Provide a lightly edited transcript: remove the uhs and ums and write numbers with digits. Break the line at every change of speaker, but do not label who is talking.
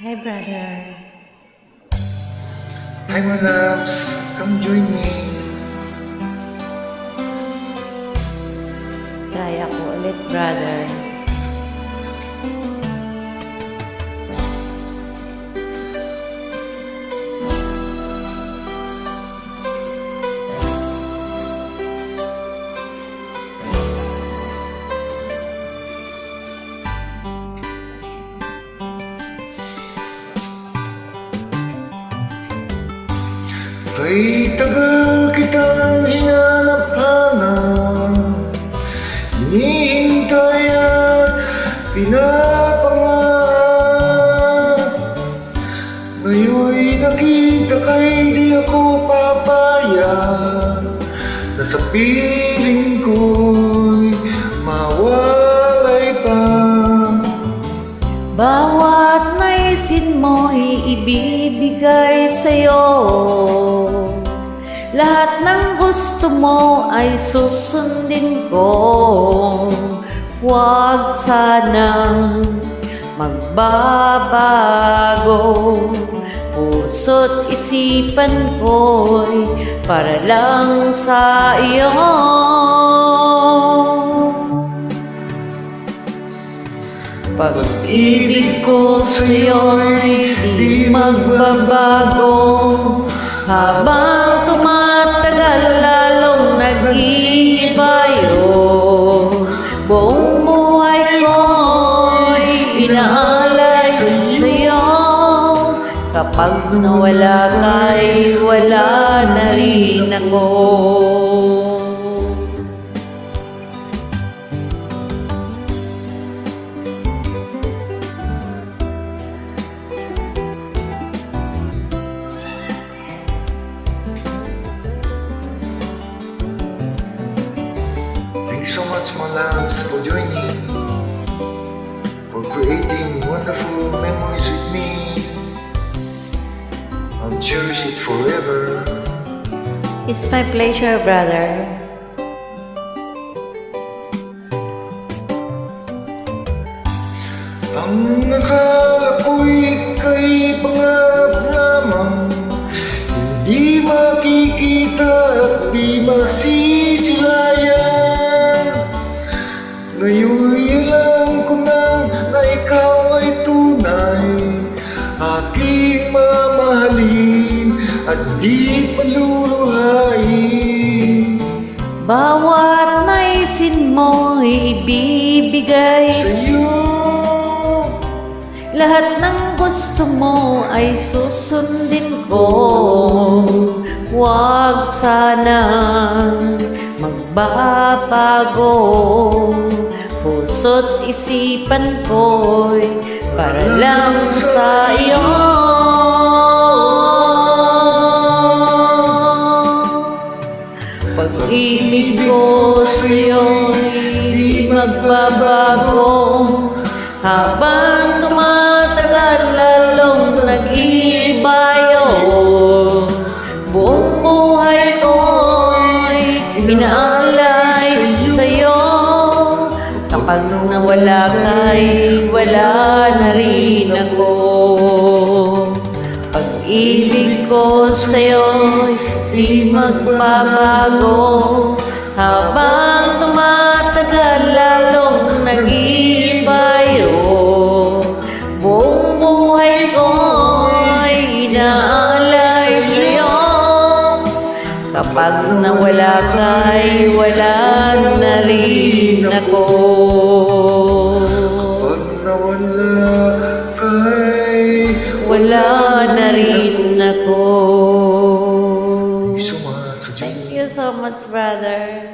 Hi, brother.
Hi, my loves. Come join me.
Try ako ulit, brother.
Kay tagal kitang hinanap-hanap, hinihintay at pinapangarap. Ngayon'y nakita kay di ako papayag na sa piling ko'y mawalay pa.
Bawat naisin mo'y ibibigay sa'yo. Lahat ng gusto mo ay susundin ko. Huwag sanang magbabago. Puso't isipan ko'y para lang sa iyo. Pag-ibig ko sa'yo'y di magbabago. Habang tumatagal lalong nag-iiba yun. Buong buhay ko'y inaalay sa'yo. Kapag nawala ka'y wala na rin ako.
Thank you so much, my loves, for joining, for creating wonderful memories with me. I'll cherish it forever.
It's my pleasure, brother.
Ang nakala ko'y kay pangarap lamang, hindi makikita at di masisilayan. Ngayon'y alam ko na ikaw ay tunay, aking mamahalin at di paluluhain.
Bawat naisin mo ibibigay
Sa'yo,
lahat ng gusto mo ay susundin ko. Huwag sanang magbabago. Puso't isipan ko'y para lang sa iyo. Pag-ibig ko sa'yo'y di magbabago. Habang tumatagal lalong nag-iiba yun. Buong buhay ko'y inaalay sa'yo. Kapag nawala ka'y wala na rin ako. Pag-ibig ko sa'yo'y di magbabago. Habang tumatagal lalong nag-iiba yun. Buong buhay ko'y inaalay sa'yo. Kapag nawala ka'y wala na rin ako.
pag nawala kay
Wala na rin ako.
so much.
Thank you so much, brother.